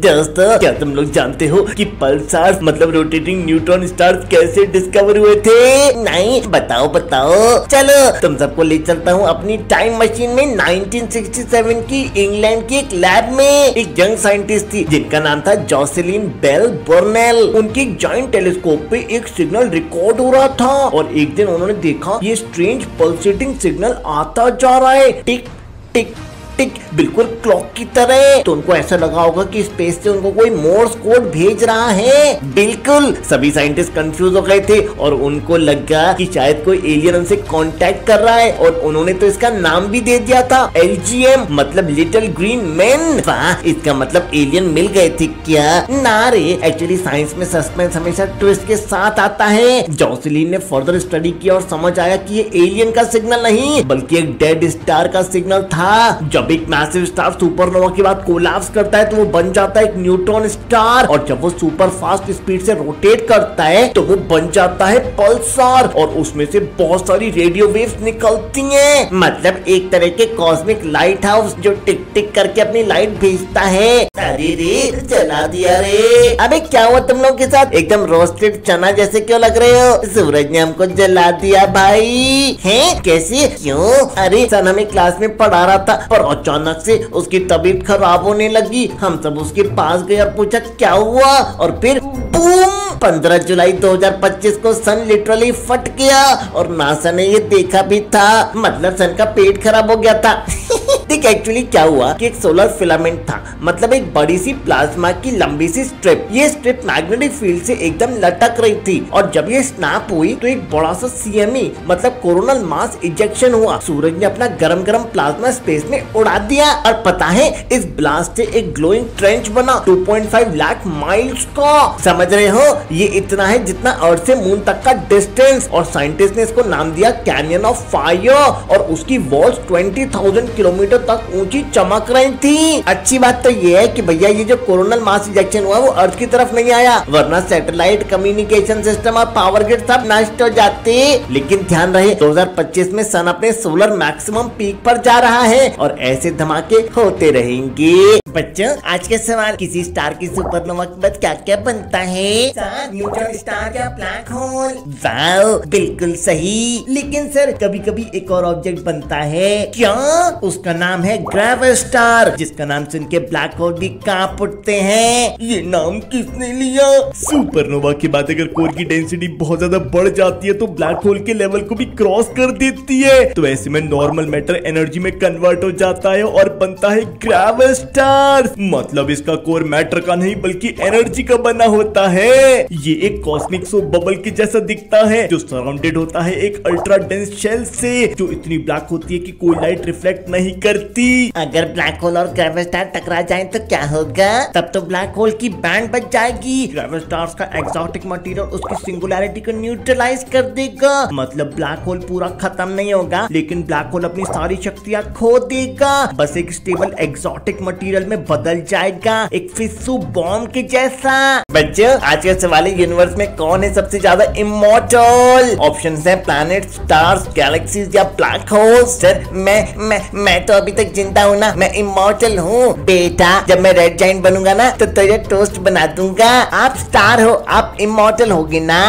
दोस्तों, क्या तुम लोग जानते हो कि पल्सार मतलब रोटेटिंग न्यूट्रॉन स्टार्स कैसे डिस्कवर हुए थे? नहीं, बताओ बताओ। चलो तुम सबको ले चलता हूँ अपनी टाइम मशीन में 1967 की इंग्लैंड की एक लैब में। एक यंग साइंटिस्ट थी जिनका नाम था जॉसेलिन बेल बर्नेल। उनकी जॉइंट टेलीस्कोप पे एक सिग्नल रिकॉर्ड हो रहा था और एक दिन उन्होंने देखा ये स्ट्रेंज पल्सेटिंग सिग्नल आता जा रहा है, टिक टिक टिक, बिल्कुल क्लॉक की तरह। तो उनको ऐसा लगा होगा कि स्पेस से उनको कोई मोर्स कोड भेज रहा है। बिल्कुल, सभी साइंटिस्ट कंफ्यूज हो गए थे और उनको लगा कि शायद कोई एलियन उनसे कांटेक्ट कर रहा है और उन्होंने तो इसका नाम भी दे दिया था, LGM मतलब लिटिल ग्रीन मैन। वाह, इसका मतलब एलियन मिल गए थे क्या? ना रे, एक्चुअली साइंस में सस्पेंस हमेशा ट्विस्ट के साथ आता है। जॉसेलिन ने फर्दर स्टडी किया और समझ आया कि ये एलियन का सिग्नल नहीं बल्कि एक डेड स्टार का सिग्नल था। जब एक मैसिव स्टार सुपरनोवा के बाद कोलैप्स करता है तो वो बन जाता है एक न्यूट्रॉन स्टार और जब वो सुपर फास्ट स्पीड से रोटेट करता है तो वो बन जाता है पल्सार और उसमें से बहुत सारी रेडियो वेव्स निकलती हैं। मतलब एक तरह के कॉस्मिक लाइट हाउस जो टिक टिक करके अपनी लाइट भेजता है। अरे रे, जला दिया रे। अबे क्या हुआ तुम लोग के साथ? एकदम रोस्टेड चना जैसे क्यों लग रहे हो? सूरज ने हमको जला दिया भाई। हैं? कैसे? क्यों? अरे सन हमें क्लास में पढ़ा रहा था पर अचानक से उसकी तबीयत खराब होने लगी। हम सब उसके पास गए और पूछा क्या हुआ और फिर बूम, 15 जुलाई 2025 को सन लिटरली फट गया और नासा ने ये देखा भी था। मतलब सन का पेट खराब हो गया था। देख एक्चुअली क्या हुआ कि एक सोलर फिलामेंट था, मतलब एक बड़ी सी प्लाज्मा की लंबी सी स्ट्रिप। ये स्ट्रिप मैग्नेटिक फील्ड से एकदम लटक रही थी और जब ये स्नैप हुई तो एक बड़ा सा CME मतलब कोरोनल मास इजेक्शन हुआ। सूरज ने अपना गरम गरम प्लाज्मा स्पेस में उड़ा दिया और पता है इस ब्लास्ट से एक ग्लोइंग ट्रेंच बना 2.5 लाख माइल्स का। समझ रहे हो, ये इतना है जितना अर्थ से मून तक का डिस्टेंस और साइंटिस्ट ने इसको नाम दिया कैनियन ऑफ फायर और उसकी वॉल्स 20,000 किलोमीटर तक ऊंची चमक रही थी। अच्छी बात तो ये है कि भैया ये जो कोरोनल मास इजेक्शन हुआ वो अर्थ की तरफ नहीं आया, वरना सैटेलाइट कम्युनिकेशन सिस्टम और पावर ग्रिड सब नष्ट हो जाते। लेकिन ध्यान रहे 2025 में सन अपने सोलर मैक्सिमम पीक पर जा रहा है और ऐसे धमाके होते रहेंगे। बच्चों, आज के सवाल, किसी स्टार की सुपरनोवा के बाद क्या क्या बनता है? न्यूट्रॉन स्टार या ब्लैक होल? वाओ, बिल्कुल सही। लेकिन सर कभी कभी एक और ऑब्जेक्ट बनता है। क्या? उसका नाम है ग्रेविटी स्टार, जिसका नाम सुन के ब्लैक होल भी कांप उठते हैं। ये नाम किसने लिया? सुपरनोवा के बाद अगर कोर की डेंसिटी बहुत ज्यादा बढ़ जाती है तो ब्लैक होल के लेवल को भी क्रॉस कर देती है, तो ऐसे में नॉर्मल मैटर एनर्जी में कन्वर्ट हो जाता है और बनता है ग्रेविटी स्टार। मतलब इसका कोर मैटर का नहीं बल्कि एनर्जी का बना होता है। ये एक कॉस्मिक सो बबल के जैसा दिखता है जो सराउंडेड होता है एक अल्ट्रा डेंस शेल से जो इतनी ब्लैक होती है कि कोई लाइट रिफ्लेक्ट नहीं करती। अगर ब्लैक होल और ग्रेविटी स्टार टकरा जाए तो क्या होगा? तब तो ब्लैक होल की बैंड बच जाएगी। ग्रेविटी स्टार्स का एक्सोटिक मटेरियल उसकी सिंगुलैरिटी को न्यूट्रलाइज कर देगा। मतलब ब्लैक होल पूरा खत्म नहीं होगा लेकिन ब्लैक होल अपनी सारी शक्तियां खो देगा, बस एक स्टेबल एक्सोटिक मटेरियल में बदल जाएगा, एक फिस्सू बॉम्ब के जैसा। बच्चों, आज का सवाल है यूनिवर्स में कौन है सबसे ज्यादा इमॉर्टल? ऑप्शंस है प्लैनेट, स्टार्स, गैलेक्सीज या ब्लैक होल्स। सर मैं तो अभी तक जिंदा हूँ ना, मैं इमॉर्टल हूँ। बेटा, जब मैं रेड जाइंट बनूंगा ना तो तुझे टोस्ट बना दूंगा। आप स्टार हो, आप इमॉर्टल होगे ना?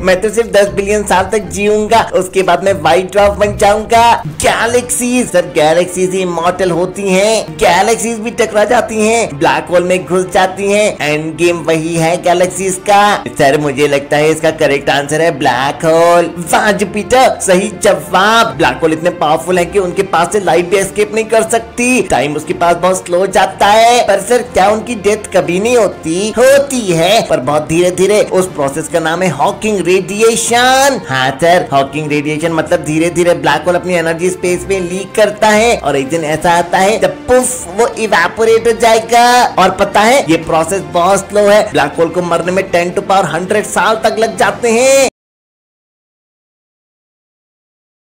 मैं तो सिर्फ 10 बिलियन साल तक जीऊंगा, उसके बाद मैं व्हाइट ड्वार्फ बन जाऊंगा। गैलेक्सीज, सर गैलेक्सीज ही इमॉर्टल होती हैं। गैलेक्सीज भी टकरा जाती हैं, ब्लैक होल में घुस जाती हैं। एंड गेम वही है गैलेक्सीज का। सर मुझे लगता है इसका करेक्ट आंसर है ब्लैक होल। वाह जुपिटर, सही जवाब। ब्लैक होल इतने पावरफुल है कि उनके पास से लाइट भी एस्केप नहीं कर सकती, टाइम उसके पास बहुत स्लो जाता है। पर सर क्या उनकी डेथ कभी नहीं होती? होती है, पर बहुत धीरे धीरे। उस प्रोसेस का नाम है हॉकिंग रेडिएशन। हाँ सर, हॉकिंग रेडिएशन मतलब धीरे धीरे ब्लैक होल अपनी एनर्जी स्पेस में लीक करता है और एक दिन ऐसा आता है जब पुफ वो इवेपोरेट हो जाएगा। और पता है ये प्रोसेस बहुत स्लो है, ब्लैक होल को मरने में 10 to power 100 साल तक लग जाते हैं।